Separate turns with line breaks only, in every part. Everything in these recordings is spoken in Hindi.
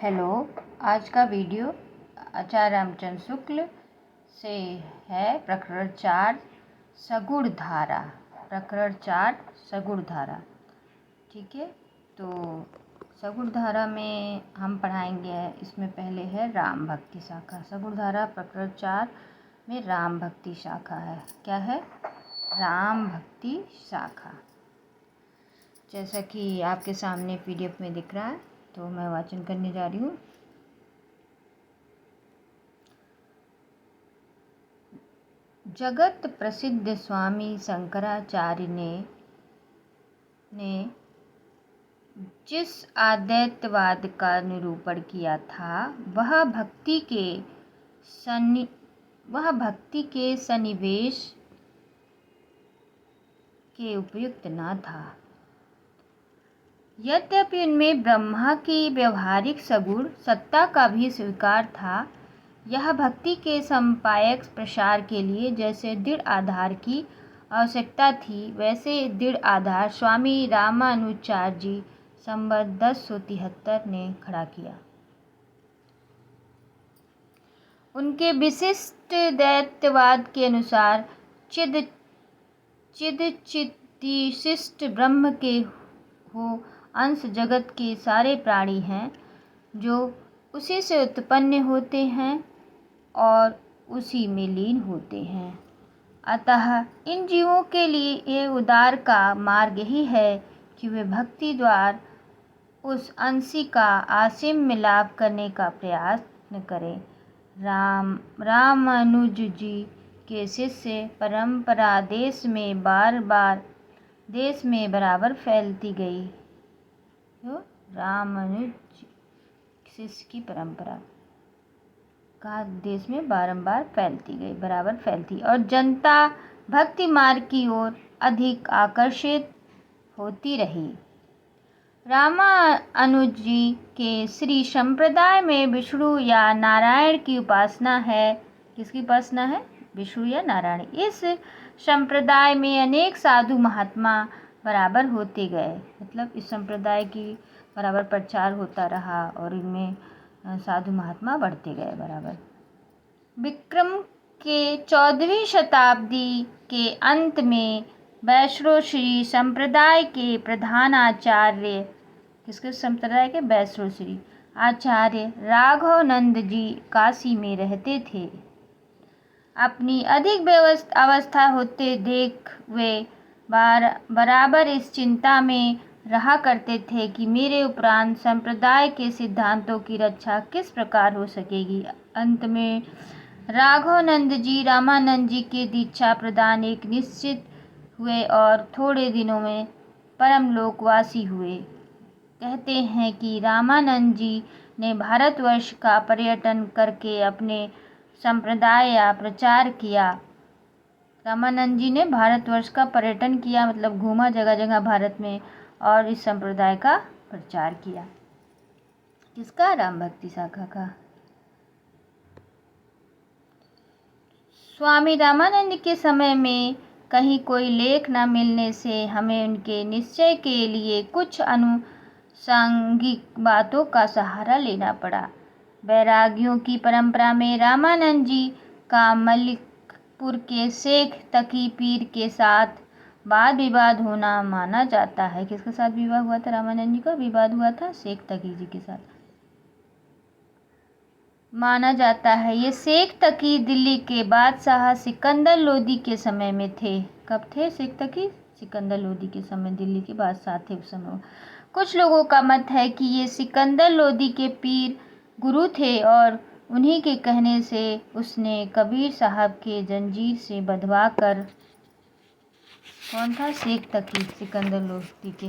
हेलो। आज का वीडियो आचार्य रामचंद्र शुक्ल से है। प्रकरण 4 सगुण धारा। प्रकरण 4 सगुण धारा। ठीक है, तो सगुण धारा में हम पढ़ाएंगे, इसमें पहले है राम भक्ति शाखा। सगुण धारा प्रकरण 4 में राम भक्ति शाखा है। क्या है? राम भक्ति शाखा। जैसा कि आपके सामने पीडीएफ में दिख रहा है, तो मैं वाचन करने जा रही हूँ। जगत प्रसिद्ध स्वामी शंकराचार्य ने जिस आद्वैतवाद का निरूपण किया था, वह भक्ति के सन्निवेश के उपयुक्त न था। यद्यपि उनमें ब्रह्मा की व्यवहारिक सगुण सत्ता का भी स्वीकार था, यह भक्ति के संपायक प्रसार के लिए जैसे दृढ़ आधार की आवश्यकता थी, वैसे दृढ़ आधार स्वामी रामानुजाचार्य जी संवत 1073 ने खड़ा किया। उनके विशिष्ट द्वैतवाद के अनुसार चिदचिदविशिष्ट ब्रह्म के हो अंश जगत के सारे प्राणी हैं, जो उसी से उत्पन्न होते हैं और उसी में लीन होते हैं। अतः इन जीवों के लिए ये उद्धार का मार्ग यही है कि वे भक्ति द्वारा उस अंशी का असीम मिलाप करने का प्रयास न करें। रामानुज जी के शिष्य परंपरा देश में बराबर फैलती गई। रामानुज शिष्य की परंपरा का देश में बराबर फैलती और जनता भक्ति मार्ग की ओर अधिक आकर्षित होती रही। रामानुज जी के श्री संप्रदाय में विष्णु या नारायण की उपासना है। किसकी उपासना है? विष्णु या नारायण। इस संप्रदाय में अनेक साधु महात्मा बराबर होते गए, मतलब इस संप्रदाय की बराबर प्रचार होता रहा और इनमें साधु महात्मा बढ़ते गए बराबर। विक्रम के 14वीं शताब्दी के अंत में वैष्णव श्री संप्रदाय के प्रधान आचार्य, किसके संप्रदाय के? वैष्णव श्री आचार्य राघवानंद जी काशी में रहते थे। अपनी अधिक अवस्था होते देख वे बराबर इस चिंता में रहा करते थे कि मेरे उपरांत संप्रदाय के सिद्धांतों की रक्षा किस प्रकार हो सकेगी। अंत में राघवानंद जी रामानंद जी के दीक्षा प्रदान एक निश्चित हुए और थोड़े दिनों में परम लोकवासी हुए। कहते हैं कि रामानंद जी ने भारतवर्ष का पर्यटन करके अपने संप्रदाय का प्रचार किया। रामानंद जी ने भारतवर्ष का पर्यटन किया, मतलब घूमा जगह जगह भारत में और इस संप्रदाय का प्रचार किया। किसका? राम भक्ति शाखा का। स्वामी रामानंद के समय में कहीं कोई लेख न मिलने से हमें उनके निश्चय के लिए कुछ अनुषंगिक बातों का सहारा लेना पड़ा। वैरागियों की परंपरा में रामानंद जी का मलिकपुर के शेख तकी पीर के साथ वाद विवाद होना माना जाता है। किसके साथ विवाद हुआ था? रामानंद जी का विवाद हुआ था शेख तकी जी के साथ माना जाता है। ये शेख तकी दिल्ली के बादशाह सिकंदर लोदी के समय में थे। कब थे शेख तकी? सिकंदर लोदी के समय दिल्ली के बादशाह थे उस समय। कुछ लोगों का मत है कि ये सिकंदर लोदी के पीर गुरु थे और उन्हीं के कहने से उसने कबीर साहब के जंजीर से बंधवा कर, कौन था? शेख तकी सिकंदर लोदी के,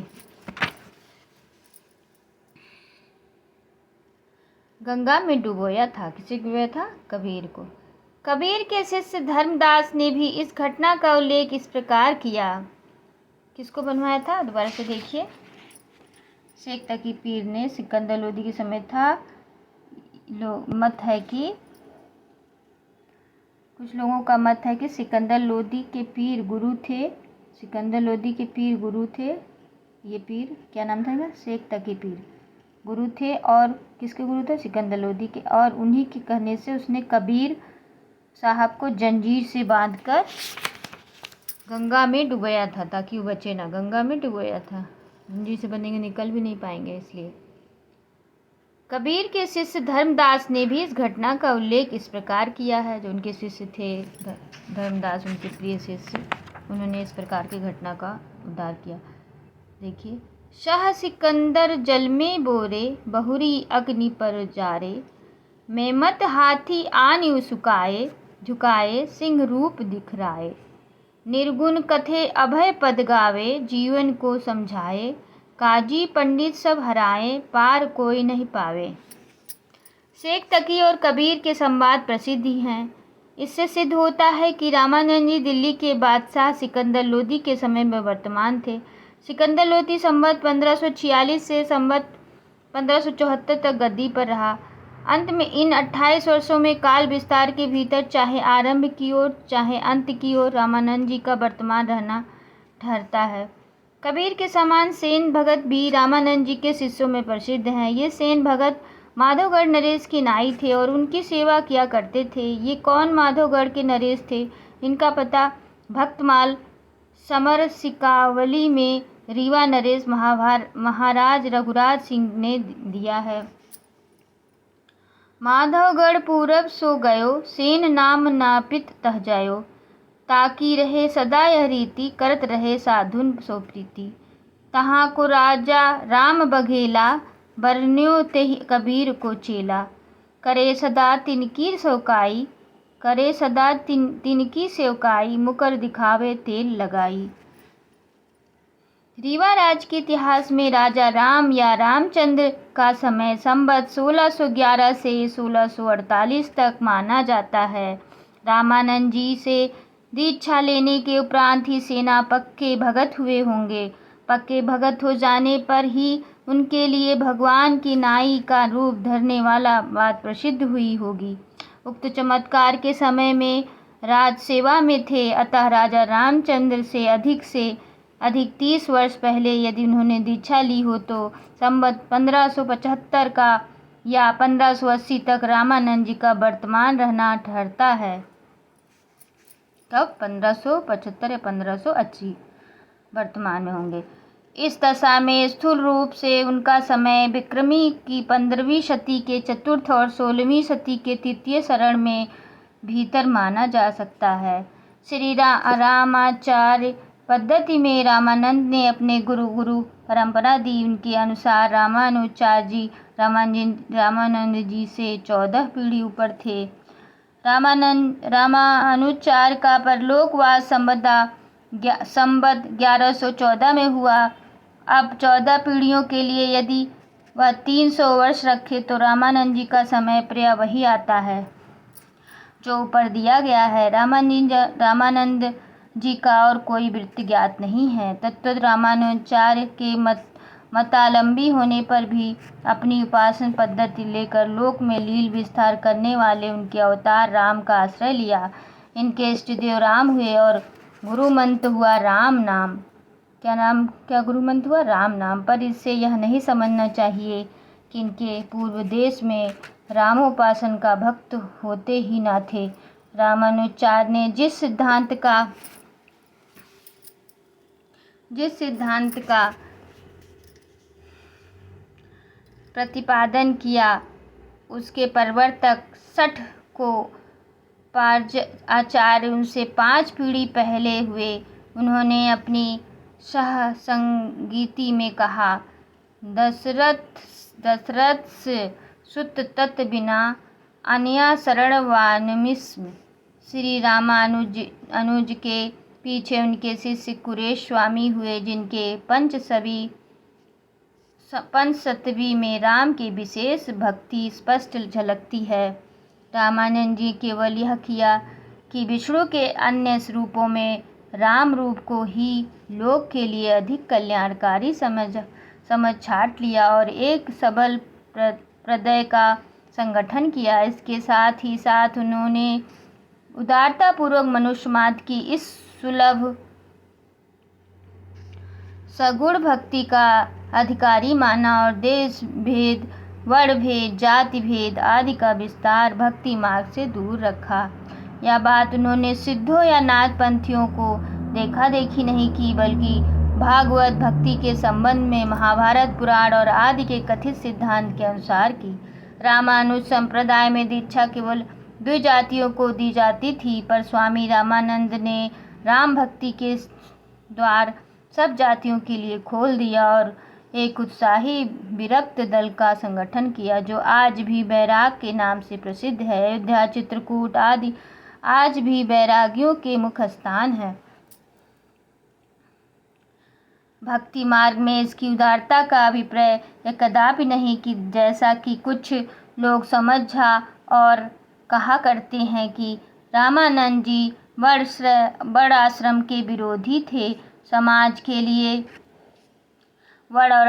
गंगा में डुबोया था। किसे डुबोया था? कबीर को। कबीर के शिष्य धर्मदास ने भी इस घटना का उल्लेख इस प्रकार किया। किसको बनवाया था? दोबारा से देखिए। शेख तकी पीर ने सिकंदर लोदी के समय था। मत है कि कुछ लोगों का मत है कि सिकंदर लोदी के पीर गुरु थे। सिकंदर लोदी के पीर गुरु थे। ये पीर क्या नाम था इनका? शेख तकी पीर। गुरु थे। और किसके गुरु थे? सिकंदर लोदी के। और उन्हीं के कहने से उसने कबीर साहब को जंजीर से बांधकर गंगा में डुबोया था, ताकि वो बचे ना। गंगा में डुबोया था, जंजीर से बंधेंगे निकल भी नहीं पाएंगे इसलिए। कबीर के शिष्य धर्मदास ने भी इस घटना का उल्लेख इस प्रकार किया है। जो उनके शिष्य थे धर्मदास, उनके प्रिय शिष्य, उन्होंने इस प्रकार की घटना का उद्धार किया। देखिए, शाह सिकंदर जल में बोरे, बहुरी अग्नि पर जारे, मैं मत हाथी आन सुकाए, झुकाए सिंह रूप दिखराए, निर्गुण कथे अभय पद गावे, जीवन को समझाए, काजी पंडित सब हराए, पार कोई नहीं पावे। शेख तकी और कबीर के संवाद प्रसिद्ध ही हैं। इससे सिद्ध होता है कि रामानंद जी दिल्ली के बादशाह सिकंदर लोदी के समय में वर्तमान थे। सिकंदर लोदी संवत 1546 से संवत 1574 तक गद्दी पर रहा। अंत में इन 28 वर्षों में काल विस्तार के भीतर चाहे आरंभ की ओर चाहे अंत की ओर रामानंद जी का वर्तमान रहना ठहरता है। कबीर के समान सेन भगत भी रामानंद जी के शिष्यों में प्रसिद्ध हैं। ये सेन भगत माधवगढ़ नरेश के नाई थे और उनकी सेवा किया करते थे। ये कौन माधवगढ़ के नरेश थे? इनका पता भक्तमाल समरसिकावली में रीवा नरेश महाराज रघुराज सिंह ने दिया है। माधवगढ़ पूरब सो गयो, सेन नाम नापित तह जायो, ताकि रहे सदा यह रीति, करत रहे साधुन सो प्रीति, तहाँ को राजा राम बघेला, बरन्यो तेहि कबीर को चेला, करे सदा तिनकी सेवकाई, करे सदा तिनकी सेवकाई, मुकर दिखावे तेल लगाई। रीवा राज के इतिहास में राजा राम या रामचंद्र का समय संवत 1611 से 1648 तक माना जाता है। रामानंद जी से दीक्षा लेने के उपरांत ही सेना पक्के भगत हुए होंगे। पक्के भगत हो जाने पर ही उनके लिए भगवान की नाई का रूप धरने वाला बात प्रसिद्ध हुई होगी। उक्त चमत्कार के समय में राज सेवा में थे, अतः राजा रामचंद्र से अधिक 30 वर्ष पहले यदि उन्होंने दीक्षा ली हो तो संवत 1575 का या 1580 तक रामानंद जी का वर्तमान रहना ठहरता है। कब? 1575 या 1580 वर्तमान में होंगे। इस दशा में स्थूल रूप से उनका समय विक्रमी की 15वीं शती के चतुर्थ और 16वीं शती के तृतीय शरण में भीतर माना जा सकता है। श्री रामाचार्य पद्धति में रामानंद ने अपने गुरु परंपरा दी। उनके अनुसार रामानंद जी से 14 पीढ़ी ऊपर थे। रामानुचार्य का परलोकवास संवत 1114 में हुआ। अब 14 पीढ़ियों के लिए यदि वह 300 वर्ष रखे तो रामानंद जी का समय प्राय वही आता है जो ऊपर दिया गया है। रामानंद जी का और कोई वृत्ति ज्ञात नहीं है। तत्व रामानुचार्य के मतालंबी होने पर भी अपनी उपासना पद्धति लेकर लोक में लील विस्तार करने वाले उनके अवतार राम का आश्रय लिया। इनके इष्टदेव राम हुए और गुरु मंत्र हुआ राम नाम। क्या गुरु मंत्र हुआ? राम नाम। पर इससे यह नहीं समझना चाहिए कि इनके पूर्व देश में रामोपासन का भक्त होते ही न थे। रामानुचार्य ने जिस सिद्धांत का प्रतिपादन किया उसके प्रवर्तक सठ को आचार्य उनसे 5 पीढ़ी पहले हुए। उन्होंने अपनी सह संगीति में कहा, दशरथ सुत तत् बिना अन्या शरण वानमिस्म। श्री रामानुज के पीछे उनके शिष्य कुरेश स्वामी हुए, जिनके पंचशतवी में राम की विशेष भक्ति स्पष्ट झलकती है। रामानंद जी केवल यह किया कि विष्णु के अन्य रूपों में राम रूप को ही लोक के लिए अधिक कल्याणकारी समझ छाट लिया और एक सबल प्रदय का संगठन किया। इसके साथ ही साथ उन्होंने उदारतापूर्वक मनुष्य मात्र की इस सगुण भक्ति का अधिकारी माना और देश भेद, वर्ण भेद, जाति भेद आदि का विस्तार भक्ति मार्ग से दूर रखा। यह बात उन्होंने सिद्धों या नाथ पंथियों को देखा देखी नहीं की, बल्कि भागवत भक्ति के संबंध में महाभारत, पुराण और आदि के कथित सिद्धांत के अनुसार की। रामानुज संप्रदाय में दीक्षा केवल द्विजातियों को दी जाती थी, पर स्वामी रामानंद ने राम भक्ति के द्वार सब जातियों के लिए खोल दिया और एक उत्साही विरक्त दल का संगठन किया, जो आज भी बैराग के नाम से प्रसिद्ध है। अयोध्या, चित्रकूट आदि आज भी बैरागियों के मुख्य स्थान है। भक्ति मार्ग में इसकी उदारता का अभिप्राय कदापि नहीं कि जैसा कि कुछ लोग समझा और कहा करते हैं कि रामानंद जी वर्ण आश्रम के विरोधी थे। समाज के लिए वर्ण और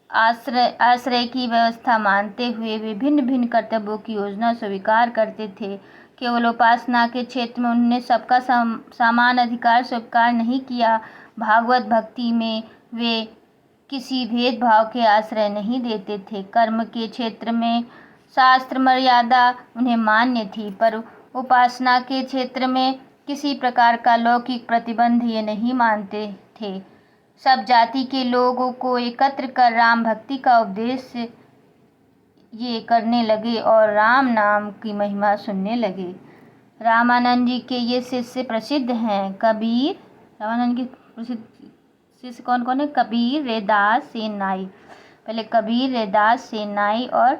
आश्रय की व्यवस्था मानते हुए वे भिन्न भिन्न कर्तव्यों की योजना स्वीकार करते थे। केवल उपासना के क्षेत्र में उन्होंने सबका समान अधिकार स्वीकार नहीं किया। भागवत भक्ति में वे किसी भेदभाव के आश्रय नहीं देते थे। कर्म के क्षेत्र में शास्त्र मर्यादा उन्हें मान्य थी, पर उपासना के क्षेत्र में किसी प्रकार का लौकिक प्रतिबंध ये नहीं मानते थे। सब जाति के लोगों को एकत्र कर राम भक्ति का उपदेश ये करने लगे और राम नाम की महिमा सुनने लगे। रामानंद जी के ये शिष्य प्रसिद्ध हैं। कबीर, रामानंद के प्रसिद्ध शिष्य कौन कौन है? कबीर, रैदास, सेननाई। पहले कबीर, रैदास, सेननाई और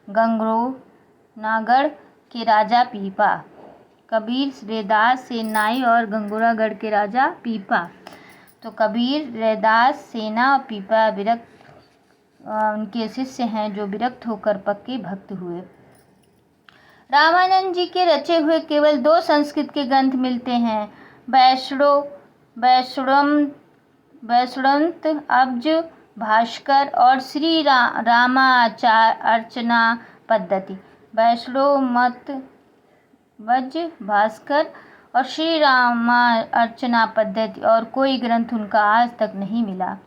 गंगोरागढ़ के राजा पीपा। कबीर, रैदास, सेननाई और गंगोरागढ़ के राजा पीपा। तो कबीर, रैदास, सेना और पीपा विरक्त उनके शिष्य हैं, जो विरक्त होकर पक्के भक्त हुए। रामानंद जी के रचे हुए केवल 2 संस्कृत के ग्रंथ मिलते हैं, वैष्णवंत अब्ज भास्कर और श्री रामार्चना पद्धति। वैष्णवमत वज भास्कर और श्री रामार्चना पद्धति, और कोई ग्रंथ उनका आज तक नहीं मिला।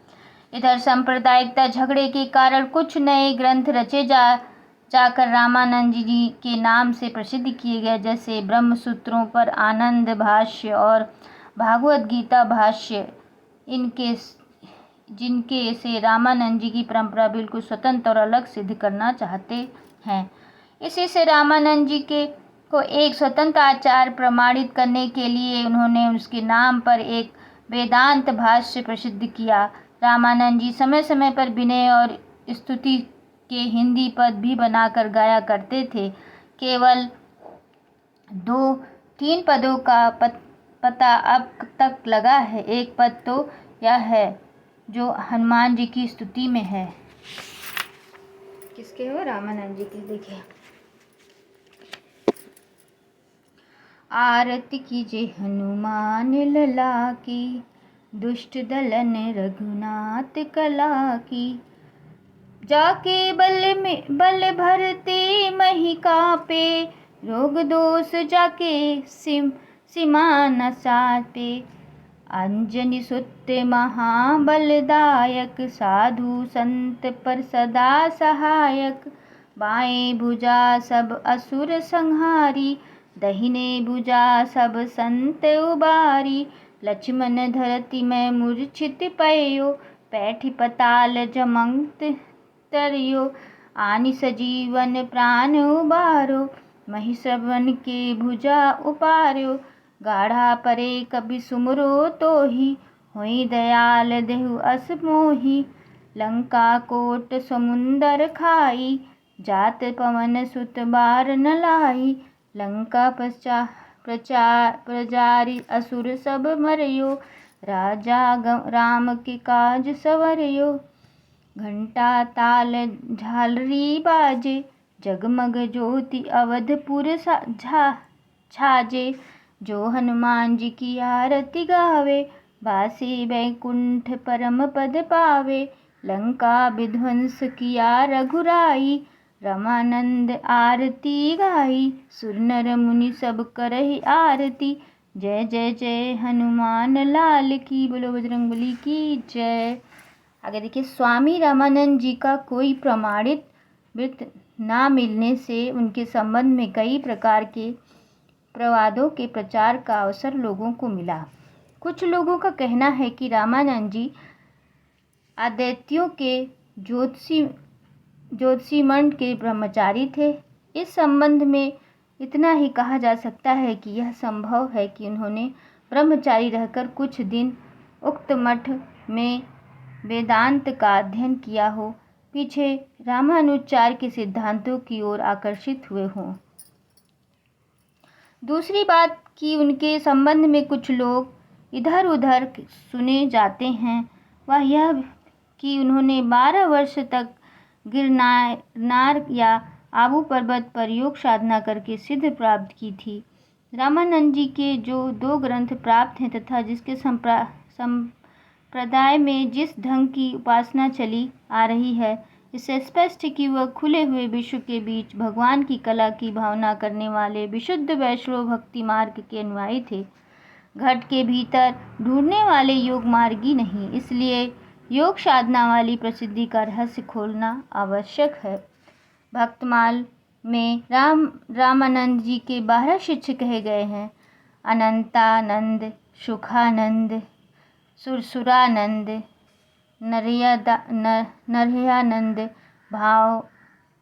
इधर सांप्रदायिकता झगड़े के कारण कुछ नए ग्रंथ रचे जाकर रामानंद जी के नाम से प्रसिद्ध किए गए, जैसे ब्रह्म सूत्रों पर आनंद भाष्य और भागवत गीता भाष्य। जिनके से रामानंद जी की परंपरा बिल्कुल स्वतंत्र और अलग सिद्ध करना चाहते हैं। इसी से रामानंद जी को एक स्वतंत्र आचार्य प्रमाणित करने के लिए उन्होंने उसके नाम पर एक वेदांत भाष्य प्रसिद्ध किया। रामानंद जी समय समय पर विनय और स्तुति के हिंदी पद भी बनाकर गाया करते थे। केवल 2-3 पदों का पता अब तक लगा है। एक पद तो यह है जो हनुमान जी की स्तुति में है। किसके हो? रामानंद जी के। देखिए, आरती कीजिए हनुमान लला की, दुष्ट दलन रघुनाथ कला की। जाके बल भरते मही कापे, रोग दोष जाके सीमा न सापे। अंजनी सुत महाबलदायक, साधु संत पर सदा सहायक। बाएं भुजा सब असुर संहारी, दहिने भुजा सब संत उबारी। लक्ष्मण धरती में मूर्छित पयो, पैठी पताल जमंत तरियो। आनि सजीवन प्राण उबारो, महिषवन के भुजा उपार्यो। गाढ़ा परे कभी सुमरो तोहि, होई दयाल देहु अस मोहि। लंका कोट समुंदर खाई, जात पवन सुत बार न लाई। लंका प्रचारी असुर सब मरयो, राजा राम के काज सवरयो। घंटा ताल झालरी बाजे, जगमग ज्योति अवधपुर छाजे। जो हनुमान जी की आरती गावे, बासी बैकुंठ परम पद पावे। लंका विध्वंस किया रघुराई, रमानंद आरती गाई। सुर नर मुनि सब करहि आरती, जय जय जय हनुमान लाल की, बोलो बजरंगबली की जय। आगे देखिए, स्वामी रामानंद जी का कोई प्रमाणित वृत्त ना मिलने से उनके संबंध में कई प्रकार के प्रवादों के प्रचार का अवसर लोगों को मिला। कुछ लोगों का कहना है कि रामानंद जी आदित्यों के ज्योतिषीमंड के ब्रह्मचारी थे। इस संबंध में इतना ही कहा जा सकता है कि यह संभव है कि उन्होंने ब्रह्मचारी रहकर कुछ दिन उक्त मठ में वेदांत का अध्ययन किया हो, पीछे रामानुजाचार्य के सिद्धांतों की ओर आकर्षित हुए हों। दूसरी बात कि उनके संबंध में कुछ लोग इधर उधर सुने जाते हैं, वह यह कि उन्होंने 12 वर्ष तक गिरनार या आबू पर्वत पर योग साधना करके सिद्ध प्राप्त की थी। रामानंद जी के जो 2 ग्रंथ प्राप्त हैं तथा जिसके संप्रदाय में जिस ढंग की उपासना चली आ रही है, इससे स्पष्ट है कि वह खुले हुए विश्व के बीच भगवान की कला की भावना करने वाले विशुद्ध वैष्णव भक्ति मार्ग के अनुयायी थे, घट के भीतर ढूंढने वाले योग मार्गी नहीं। इसलिए योग साधना वाली प्रसिद्धि का रहस्य खोलना आवश्यक है। भक्तमाल में रामानंद जी के 12 शिष्य कहे गए हैं: अनंतानंद, सुखानंद, सुरसुरानंद, नरहयानंद,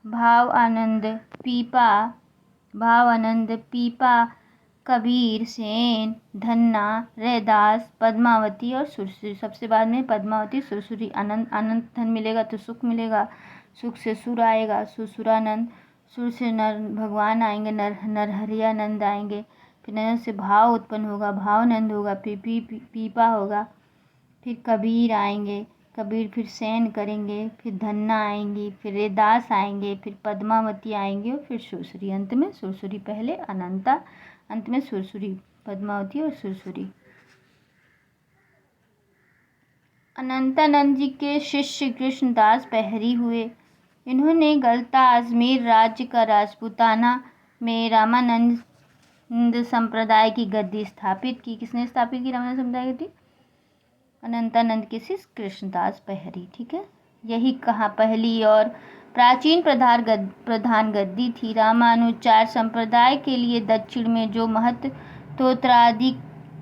भावानंद, पीपा, कबीर, सेन, धन्ना, रैदास, पद्मावती और सुरसुरी। सबसे बाद में पद्मावती, सुरसुरी। अनंत धन मिलेगा तो सुख मिलेगा, सुख से सुर आएगा, सुरसुरानंद, सुर से नर भगवान आएंगे, नरहरियानंद आएंगे, फिर नर से भाव उत्पन्न होगा, भावानंद होगा, पीपा होगा, फिर कबीर आएंगे, कबीर फिर सैन करेंगे, फिर धन्ना आएंगी, फिर रैदास आएंगे, फिर पद्मावती आएंगे और फिर सुरसुरी। अंत में सुरसुरी, पहले अनंता, अंत में सुरसुरी, पद्मावती और सुरसुरी। अनंतानंद जी के शिष्य कृष्णदास पहरी हुए। इन्होंने गलता अजमेर राज्य का राजपूताना में रामानंद संप्रदाय की गद्दी स्थापित की। किसने स्थापित की रामानंद संप्रदाय की? अनंतानंद के शिष्य कृष्णदास पहरी। ठीक है, यही कहा पहली और प्राचीन प्रधान गद्दी थी। रामानुजाचार्य संप्रदाय के लिए दक्षिण में जो महत्व तोत्रादि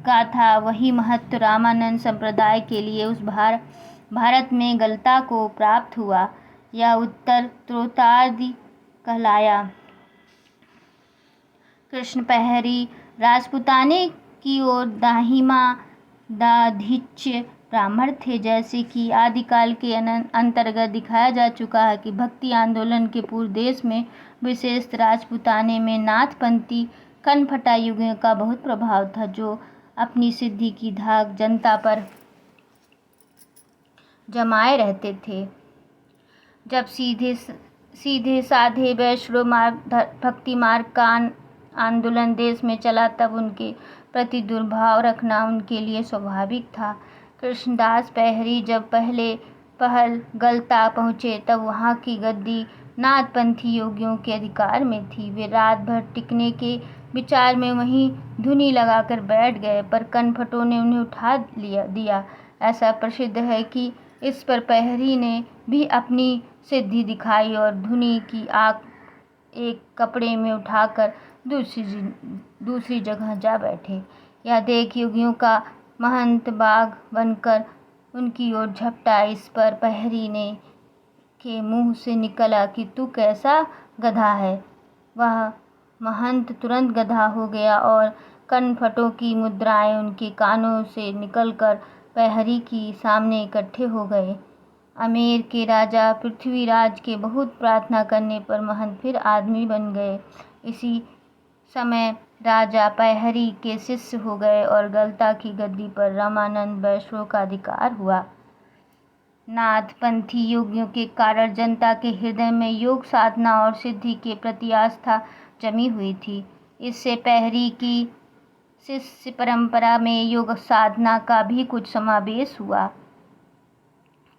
का था, वही महत्व रामानंद संप्रदाय के लिए उस भारत में गलता को प्राप्त हुआ। यह उत्तर तोत्रादि कहलाया। कृष्ण पहरी राजपूताने की ओर दाहिमा दाधिच्य ब्राह्मण थे। जैसे कि आदिकाल के अंतर्गत दिखाया जा चुका है कि भक्ति आंदोलन के पूर्व देश में विशेष राजपूताने में नाथपंथी कनफटा युगियों का बहुत प्रभाव था, जो अपनी सिद्धि की धाक जनता पर जमाए रहते थे। जब सीधे साधे वैष्णव भक्ति मार्ग का आंदोलन देश में चला, तब उनके प्रति दुर्भाव रखना उनके लिए स्वाभाविक था। कृष्णदास पहरी जब पहल गलता पहुँचे, तब वहाँ की गद्दी नाथपंथी योगियों के अधिकार में थी। वे रात भर टिकने के विचार में वहीं धुनी लगाकर बैठ गए, पर कनफटों ने उन्हें उठा दिया। ऐसा प्रसिद्ध है कि इस पर पहरी ने भी अपनी सिद्धि दिखाई और धुनी की आग एक कपड़े में उठाकर दूसरी जगह जा बैठे। यह देख योगियों का महंत बाघ बनकर उनकी ओर झपटा। इस पर पहरी ने के मुंह से निकला कि तू कैसा गधा है। वह महंत तुरंत गधा हो गया और कनफटों की मुद्राएं उनके कानों से निकलकर पहरी की सामने इकट्ठे हो गए। आमेर के राजा पृथ्वीराज के बहुत प्रार्थना करने पर महंत फिर आदमी बन गए। इसी समय राजा पहरी के शिष्य हो गए और गलता की गद्दी पर रामानंद वैष्णव का अधिकार हुआ। नाथपंथी योगियों के कारण जनता के हृदय में योग साधना और सिद्धि के प्रति आस्था जमी हुई थी। इससे पहरी की शिष्य परंपरा में योग साधना का भी कुछ समावेश हुआ।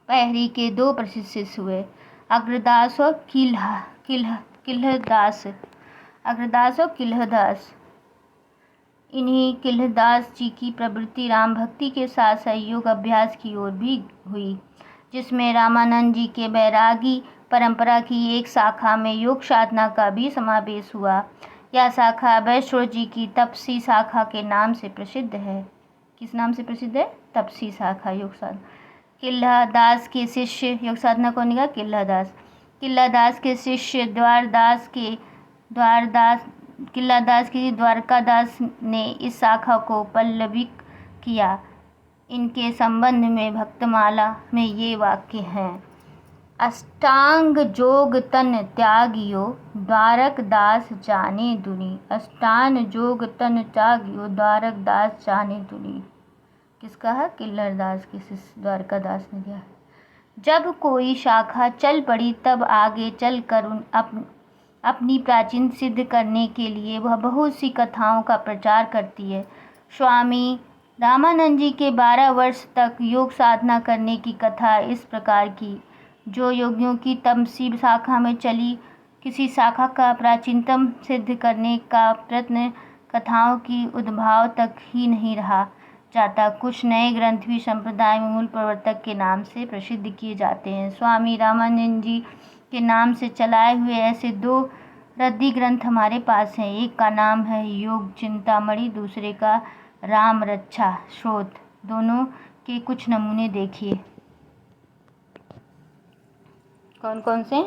पहरी के 2 प्रसिद्ध शिष्य हुए, अग्रदास और किल्हदास। इन्हीं किल्लदास जी की प्रवृत्ति राम भक्ति के साथ सहयोग अभ्यास की ओर भी हुई, जिसमें रामानंद जी के बैरागी परंपरा की एक शाखा में योग साधना का भी समावेश हुआ। यह शाखा वैष्णव जी की तपसी शाखा के नाम से प्रसिद्ध है। किस नाम से प्रसिद्ध है? तपसी शाखा योग साधना। किल्लादास के शिष्य, योग साधना कौन निका? किल्लादास। किल्लादास के शिष्य किल्लादास की द्वारकादास ने इस शाखा को पल्लविक किया। इनके संबंध में भक्तमाला में ये वाक्य हैं: अष्टांग जोग तन त्यागियो द्वारक दास जाने दुनी। अष्टांग जोग तन त्यागियो द्वारक दास जाने दुनी। किसका है? किल्लरदास के शिष्य द्वारकादास ने दिया। जब कोई शाखा चल पड़ी तब आगे चलकर अपनी प्राचीन सिद्ध करने के लिए वह बहुत सी कथाओं का प्रचार करती है। स्वामी रामानंद जी के 12 वर्ष तक योग साधना करने की कथा इस प्रकार की, जो योगियों की तमसी शाखा में चली। किसी शाखा का प्राचीनतम सिद्ध करने का प्रयत्न कथाओं की उद्भव तक ही नहीं रहा जाता। कुछ नए ग्रंथ भी संप्रदाय में मूल प्रवर्तक के नाम से प्रसिद्ध किए जाते हैं। स्वामी रामानंद जी के नाम से चलाए हुए ऐसे 2 रद्दी ग्रंथ हमारे पास हैं। एक का नाम है योग चिंतामणि, दूसरे का राम रक्षा स्रोत। दोनों के कुछ नमूने देखिए। कौन कौन से?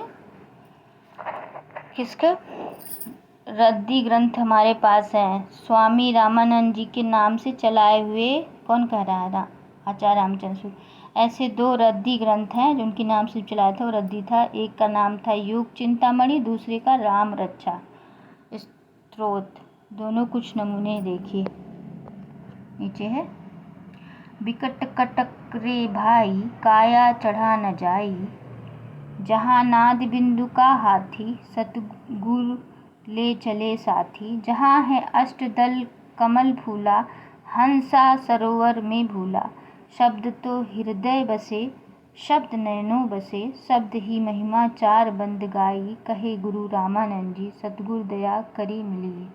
किसके रद्दी ग्रंथ हमारे पास हैं? स्वामी रामानंद जी के नाम से चलाए हुए। कौन कह रहा है? आचार्य रामचंद्र। ऐसे 2 रद्दी ग्रंथ हैं जो उनके नाम से चलाया था, वो रद्दी था। एक का नाम था योग चिंतामणि, दूसरे का राम रक्षा स्त्रोत। दोनों कुछ नमूने देखिए। नीचे है: बिकट कटक रे भाई काया चढ़ा न जाई, जहाँ नाद बिंदु का हाथी सतगुरु ले चले साथी। जहाँ है अष्टदल कमल फूला, हंसा सरोवर में भूला। शब्द तो हृदय बसे, शब्द नयनों बसे, शब्द ही महिमा 4 बंद गाई। कहे गुरु रामानंद जी सतगुरु दया करी मिली।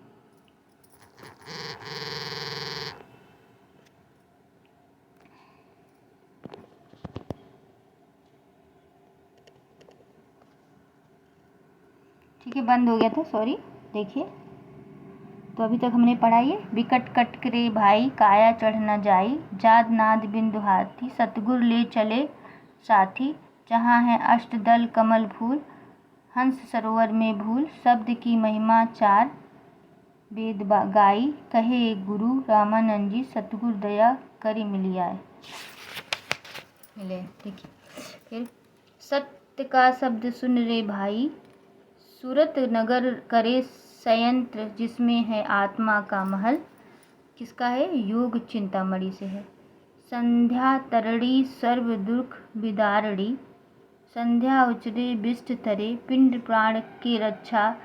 ठीक है, बंद हो गया था, सॉरी। देखिए, तो अभी तक हमने पढ़ा ये: बिकट कट रे भाई काया चढ़ न जाई, जाद नाद बिंदु हाथी सतगुर ले चले साथी। जहाँ है अष्टदल कमल फूल, हंस सरोवर में भूल। शब्द की महिमा 4 वेद गाई। कहे गुरु रामानंद जी सतगुर दया करी मिली आए मिले। देखिए फिर: सत्य का शब्द सुन रे भाई, सूरत नगर करे संयंत्र, जिसमें है आत्मा का महल। किसका है? योग चिंतामणि से है। संध्या तरड़ी सर्व दुख विदारड़ी, संध्या उचरे बिष्ट तरे, पिंड प्राण की रक्षा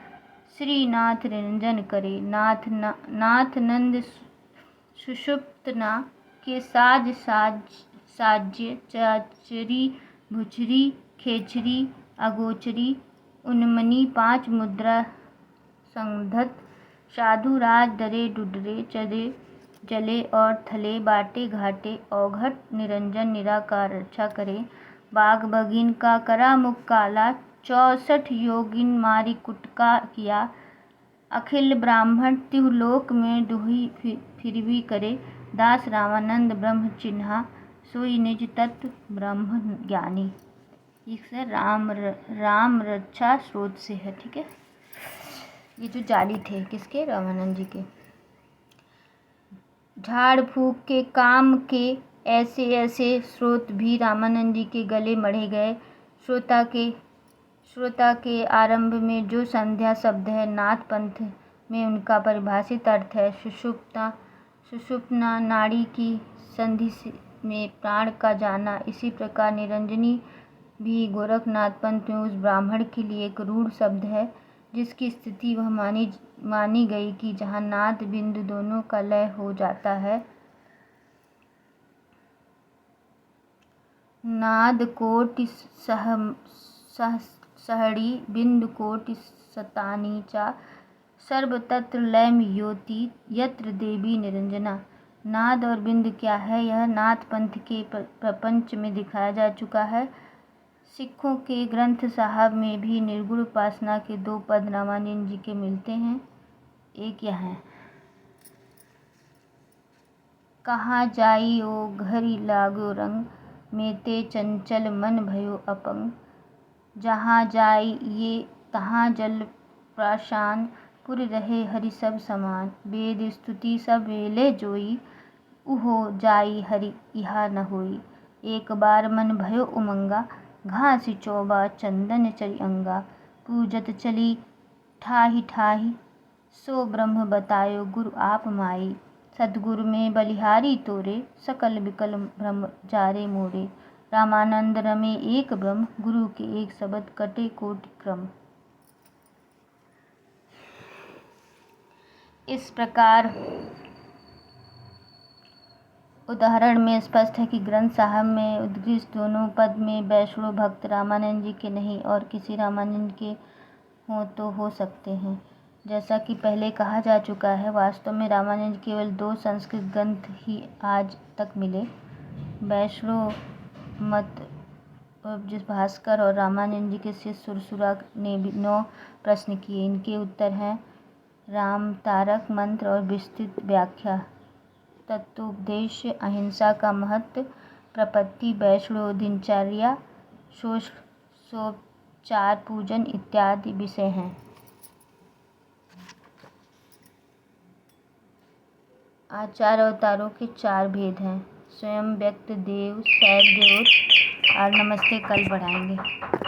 श्रीनाथ निरंजन करे। नाथ नंद सुषुप्तना के साज्य चाचरी भुचरी खेचरी अगोचरी, उन्मनी 5 मुद्रा संधत। साधु राज डरे डुडरे चले जले और थले, बाटे घाटे औघट निरंजन निराकार रक्षा करे। बाग बगिन का करा मुख काला, 64 योगिन मारी कुटका किया। अखिल ब्राह्मण तिहुलोक में दुही फिरवी करे, दास रामानंद ब्रह्म चिन्हा, सोई निज तत्व ब्रह्म ज्ञानी। इससे राम रक्षा स्रोत से है। ठीक है, ये जो जाली थे किसके? रामानंद जी के। झाड़ फूक के काम के ऐसे ऐसे स्रोत भी रामानंद जी के गले मढ़े गए। श्रोता के आरंभ में जो संध्या शब्द है, नाथ पंथ में उनका परिभाषित अर्थ है सुषुप्ना, नाड़ी की संधि में प्राण का जाना। इसी प्रकार निरंजनी भी गोरखनाथ पंथ में उस ब्राह्मण के लिए एक रूढ़ शब्द है, जिसकी स्थिति वह मानी गई कि जहाँ नाद बिंदु दोनों का लय हो जाता है। नाद कोटि सहड़ी बिंदु कोटि सतानीचा, सर्वतत्र लयम योति यत्र देवी निरंजना। नाद और बिंद क्या है, यह नाथ पंथ के प्रपंच में दिखाया जा चुका है। सिखों के ग्रंथ साहब में भी निर्गुण उपासना के 2 पद रामानंद जी के मिलते हैं। एक यह है, कहाँ जाई ओ घरी लागो रंग, मेते चंचल मन भयो अपंग। जहाँ जाई ये तहाँ जल प्राशान, पुर रहे हरि सब समान। वेद स्तुति सब वेले जोई, उहो जाई हरि इहा न होई। एक बार मन भयो उमंगा, घासी चौबा चंदन चरी अंगा। पूजत चली ठाही ठाही, सो ब्रह्म बतायो गुरु आप माई। सतगुरु में बलिहारी तोरे, सकल विकल भ्रम जारे मोरे। रामानंद रमे एक ब्रह्म, गुरु के एक शब्द कटे कोटि क्रम। इस प्रकार उदाहरण में स्पष्ट है कि ग्रंथ साहब में उद्घोषित दोनों पद में वैष्णव भक्त रामानंद जी के नहीं और किसी रामानंद के हों तो हो सकते हैं। जैसा कि पहले कहा जा चुका है, वास्तव में रामानंद केवल 2 संस्कृत ग्रंथ ही आज तक मिले। वैष्णव मत जिस भास्कर और रामानंद जी के शिष्य सुरसुरा ने भी 9 प्रश्न किए। इनके उत्तर हैं राम तारक मंत्र और विस्तृत व्याख्या, तत्वोपदेश, अहिंसा का महत्व, प्रपत्ति, वैष्णव दिनचर्या, षोडशोपचार पूजन इत्यादि विषय हैं। आचार अवतारों के 4 भेद हैं, स्वयं व्यक्त देव, शैव देव और नमस्ते। कल बढ़ाएंगे।